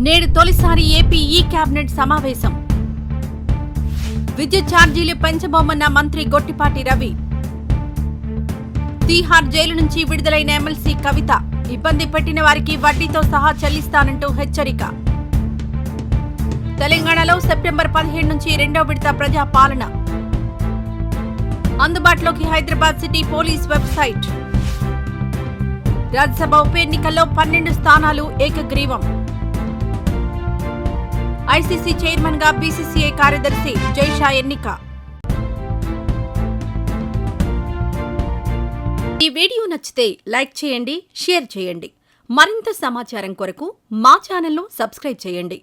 నేడు తొలిసారి ఏపీ ఈ కేబినెట్ సమావేశం. విద్యుత్ ఛార్జీలు పెంచబోమన్న మంత్రి గొట్టిపాటి రవి. తీహార్ జైలు నుంచి విడుదలైన ఎమ్మెల్సీ కవిత. ఇబ్బంది పెట్టిన వారికి వడ్డీతో సహా చెల్లిస్తానంటూ హెచ్చరిక. తెలంగాణలో సెప్టెంబర్ 17 నుంచి రెండో విడత ప్రజా పాలన. అందుబాటులోకి Hyderabad city police website. Rajya Sabha ఉప ఎన్నికల్లో 12 స్థానాలు ఏకగ్రీవం. ఐసీసీ చైర్మన్ గా బీసీసీఐ కార్యదర్శి జైషా ఎన్నిక. ఈ వీడియో నచ్చితే లైక్ చేయండి, షేర్ చేయండి. మరింత సమాచారం కొరకు మా ఛానల్ను సబ్స్క్రైబ్ చేయండి.